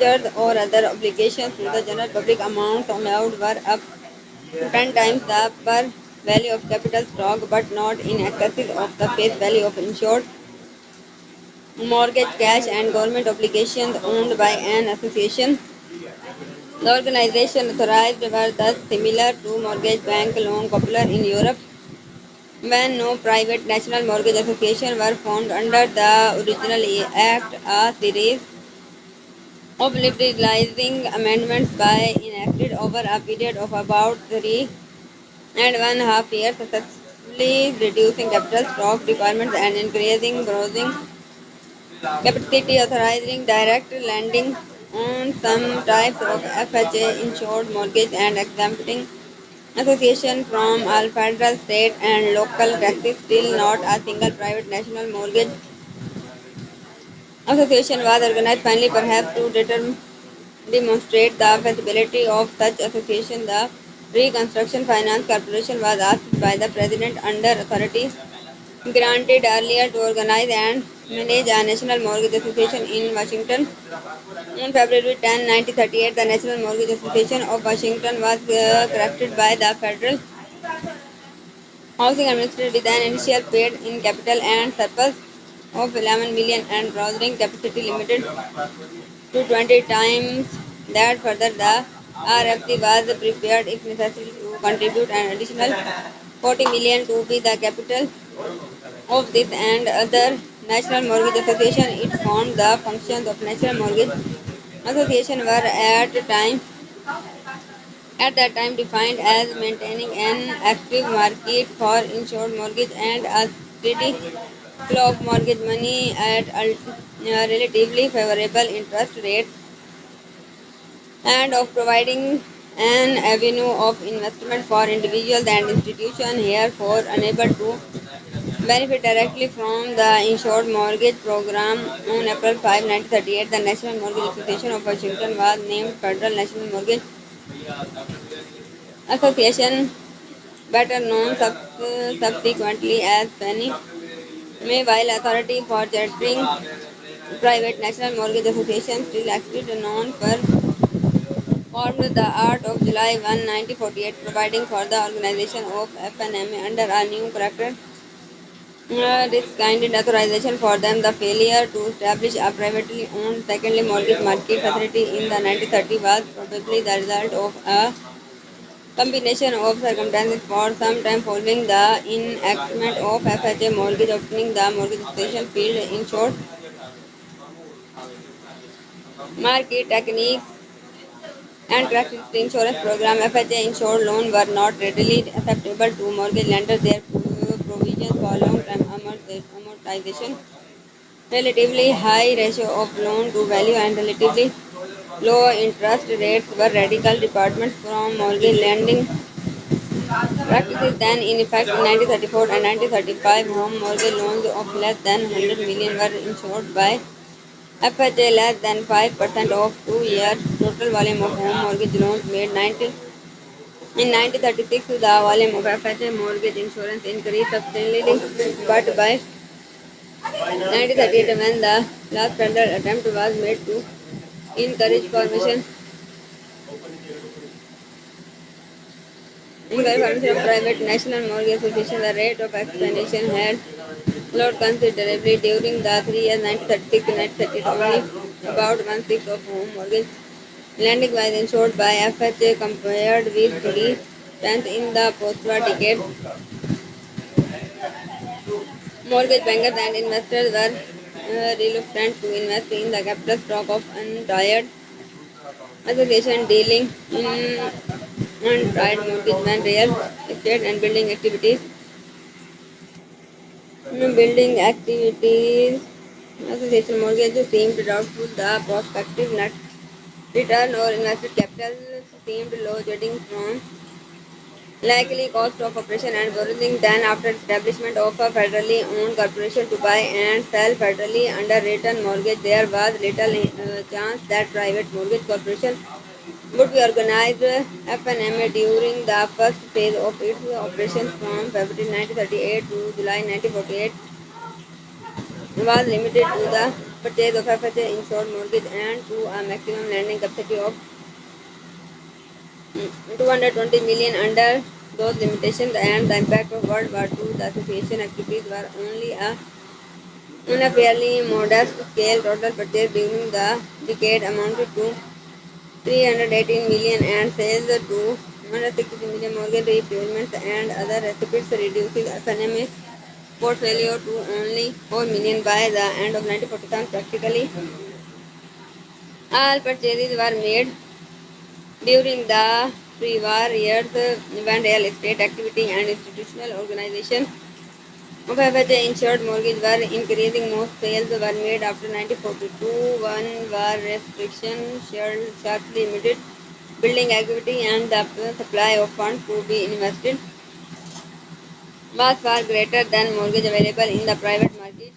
or other obligations to the general public amount allowed were up to 10 times the per value of capital stock but not in excess of the face value of insured mortgage cash and government obligations owned by an association. The organization authorized were thus similar to mortgage bank loan popular in Europe when no private national mortgage association were formed under the original act. A series of liberalizing amendments by enacted over a period of about 3.5 years, successfully reducing capital stock requirements and increasing borrowing capacity, authorizing direct lending on some types of FHA insured mortgage and exempting association from all federal, state, and local taxes. Still not a single private national mortgage association was organized. Finally, perhaps to demonstrate the feasibility of such association, the Reconstruction Finance Corporation was asked by the President under authority granted earlier to organize and manage a national mortgage association in Washington. On February 10, 1938, the National Mortgage Association of Washington was crafted by the Federal Housing Administration with an initial paid-in capital and surplus of 11 million and borrowing capacity limited to 20 times that. Further, the RFC was prepared, if necessary, to contribute an additional 40 million to be the capital of this and other national mortgage association. It formed the functions of national mortgage association were at that time defined as maintaining an active market for insured mortgage and a steady flow of mortgage money at relatively favorable interest rates and of providing an avenue of investment for individuals and institutions herefore unable to benefit directly from the insured mortgage program. On April 5, 1938, the National Mortgage Association of Washington was named Federal National Mortgage Association, better known subsequently as Fannie Mae, while authority for chartering private national mortgage associations still existed. Non per formed the Art of July 1, 1948, providing for the organization of FNMA under a new character. This kind of authorization for them the failure to establish a privately owned secondary mortgage market facility in the 1930s was probably the result of a combination of circumstances. For some time following the enactment of FHA mortgage opening, the mortgage association field insured market techniques and practiced insurance program. FHA insured loans were not readily acceptable to mortgage lenders. Their provisions for long-term amortization, relatively high ratio of loan to value, and relatively low interest rates were radical departments from mortgage lending practices then in effect in 1934 and 1935. Home mortgage loans of less than 100 million were insured by FHA. Less than 5% of 2 year total volume of home mortgage loans made in 1936. The volume of FHA mortgage insurance increased substantially, but by 1938, when the last federal attempt was made to encourage formation of private national mortgage association, the rate of expansion had slowed considerably during the 3 years 1936 to 1938. Only about one-sixth of home mortgage lending was insured by FHA compared with the tenth in the post-war decade. Mortgage bankers and investors were reluctant to invest in the capital stock of untired association dealing in untried mortgage when real estate and building activities association mortgages seemed doubtful. The prospective net return or invested capital seemed low, judging from likely cost of operation and borrowing. Then, after establishment of a federally owned corporation to buy and sell federally underwritten mortgage, there was little chance that private mortgage corporation would be organized. FNMA during the first phase of its operations from February 1938 to July 1948 was limited to the purchase of FHA insured mortgage and to a maximum lending capacity of 220 million under those limitations and the impact of World War II. The association activities were only on a fairly modest scale. Total purchase during the decade amounted to 318 million and sales to 163 million. Mortgage repayments and other receipts reducing FNM's portfolio to only 4 million by the end of 1947. Practically all purchases were made during the pre-war years when real estate activity and institutional organization of FHA insured mortgage were increasing. Most sales were made after 1942 when war restrictions sharply limited building activity and the supply of funds to be invested was far greater than mortgage available in the private market.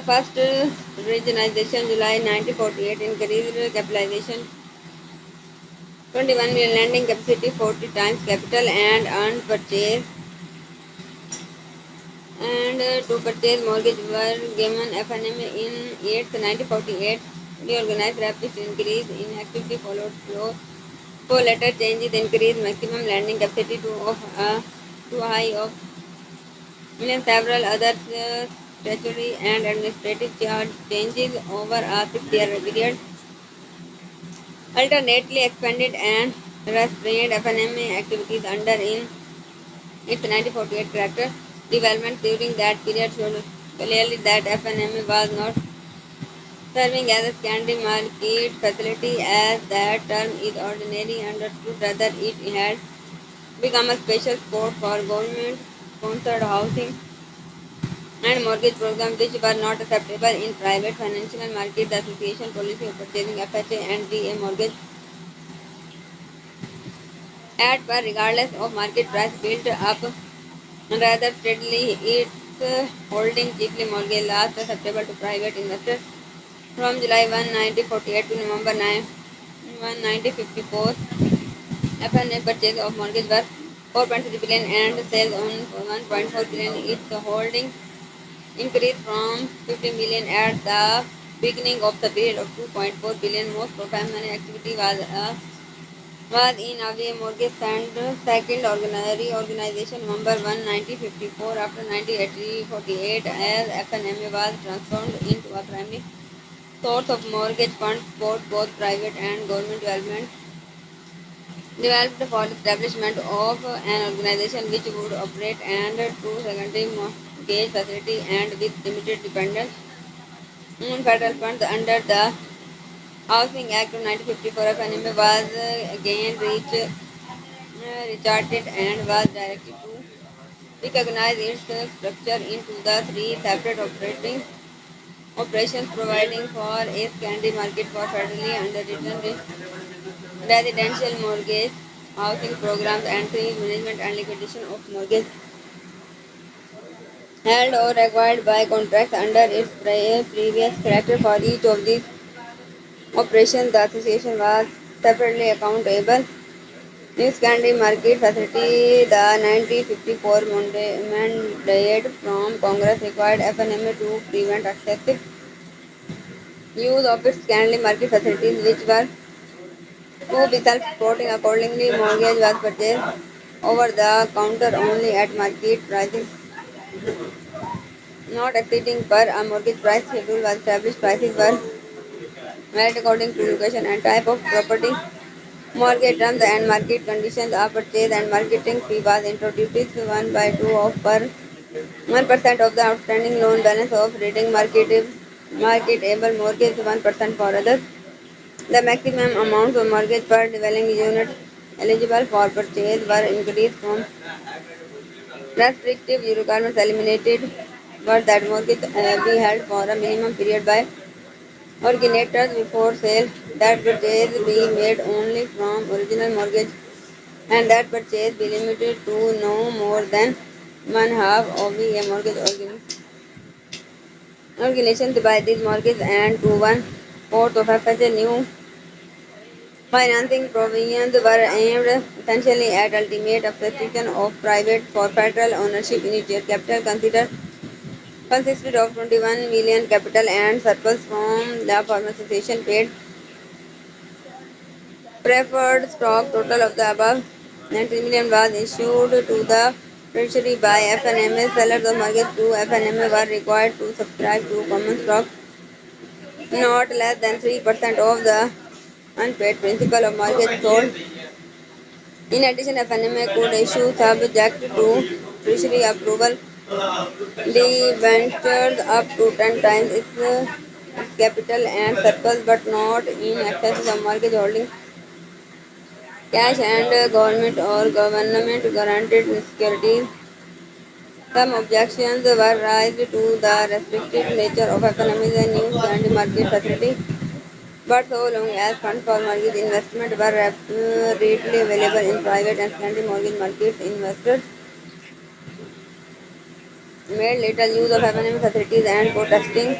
First regionalization July 1948 increased capitalization 21 million lending capacity 40 times capital and earned purchase and to purchase mortgage were given FNM in 8th 1948. Reorganized rapid increase in activity followed flow. For later changes increased maximum lending capacity to a high of million. Several other statutory and administrative charge changes over a 6-year period alternately expanded and restrained FNMA activities under in its 1948 character. Development during that period showed clearly that FNMA was not serving as a secondary market facility as that term is ordinarily understood. Rather, it had become a special sport for government sponsored housing and mortgage programs which were not acceptable in private financial market. The association policy of purchasing FHA and DA mortgage at par regardless of market price built up rather steadily. Its holding chiefly mortgage last acceptable to private investors from July 1, 1948 to November 9, 1954. FNA purchase of mortgage was 4.3 billion and sales on 1.4 billion. Its holding increased from 50 million at the beginning of the period of 2.4 billion. Most primary activity was in Away Mortgage and second ordinary organization number 1 1954 after 1948 as FNMA was transformed into a primary source of mortgage funds for both private and government developed for establishment of an organization which would operate and two secondary mortgage facility and with limited dependence on federal funds under the Housing Act of 1954. FNMA was again recharted and was directed to recognize its structure into the three separate operating operations providing for a secondary market for federally underwritten residential mortgage housing programs and three management and liquidation of mortgage held or acquired by contracts under its previous character. For each of these operations, the association was separately accountable. New secondary market facility, the 1954 mandate from Congress required FNMA to prevent excessive use of its secondary market facilities, which were to be self-supporting. Accordingly, mortgage was purchased over the counter only at market prices, not exceeding per a mortgage price schedule was established. Prices were varied according to location and type of property. Mortgage terms and market conditions of purchase and marketing fee was introduced 1 by 2 of per 1% of the outstanding loan balance of reading marketable mortgage 1% for others. The maximum amount of mortgage per dwelling unit eligible for purchase were increased from restrictive requirements eliminated were that mortgage be held for a minimum period by originators before sale, that purchase be made only from original mortgage and that purchase be limited to no more than one half of the mortgage obligations by these mortgage and to one fourth of FHA. New financing provisions were aimed essentially at ultimate substitution of private for federal ownership in its capital. Consider consisted of 21 million capital and surplus from the farmer association paid preferred stock. Total of the above 90 million was issued to the treasury by FNMA. Sellers of mortgage to FNMA were required to subscribe to common stock not less than 3% of the unpaid principal of mortgage sold. In addition, FNMA could issue subject to treasury approval debentures up to 10 times its capital and surplus but not in excess of mortgage holding cash and government or government guaranteed securities. Some objections were raised to the restricted nature of economic news and market facility, but so long as funds for mortgage investment were readily available in private and secondary mortgage markets, investors made little use of economic facilities and protesting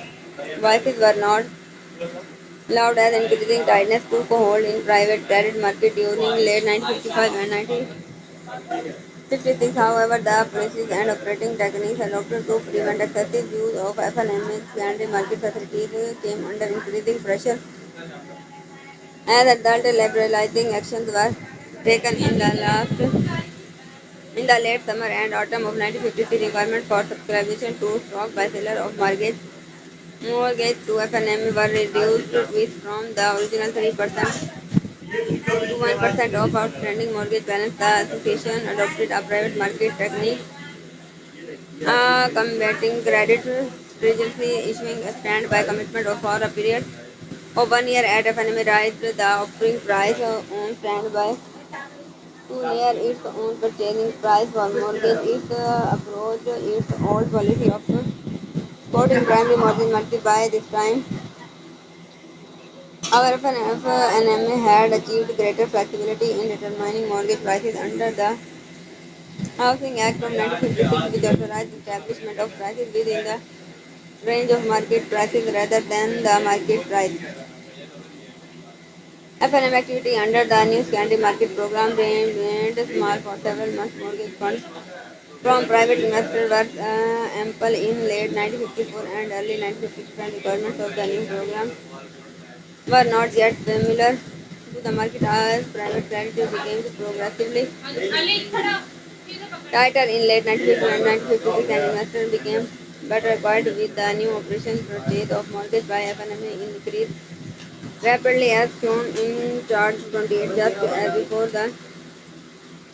voices were not loud as increasing tightness took hold in private credit market during late 1955 and 1956. However, the policies and operating techniques adopted to prevent excessive use of FNM's secondary market facilities came under increasing pressure as adult liberalizing actions were taken in the late summer and autumn of 1953. Requirement for subscription to stock by seller of mortgage to FNM were reduced with from the original 3% to 1% of outstanding mortgage balance. The association adopted a private market technique, combating credit stringency, issuing a standby commitment for a period of 1 year at FNM raised the offering price on standby to near its own purchasing price for mortgage. It approached its old policy of quoting primary mortgage market by this time. However, NMA had achieved greater flexibility in determining mortgage prices under the Housing Act of 1956, which authorized establishment of prices within the range of market prices rather than the market price. FNM activity under the new secondary market program remained small for several months. Mortgage funds from private investors were ample in late 1954 and early 1956 when requirements of the new program were not yet familiar to the market as private credit became progressively tighter in late 1950 and 1956 and investors became better acquainted with the new operation. Purchase of mortgage by FNMA increased rapidly as shown in chart 28. Just as before the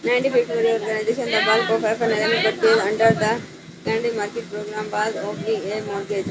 1950 reorganization, the bulk of FNMA purchase under the secondary market program was of VA mortgage.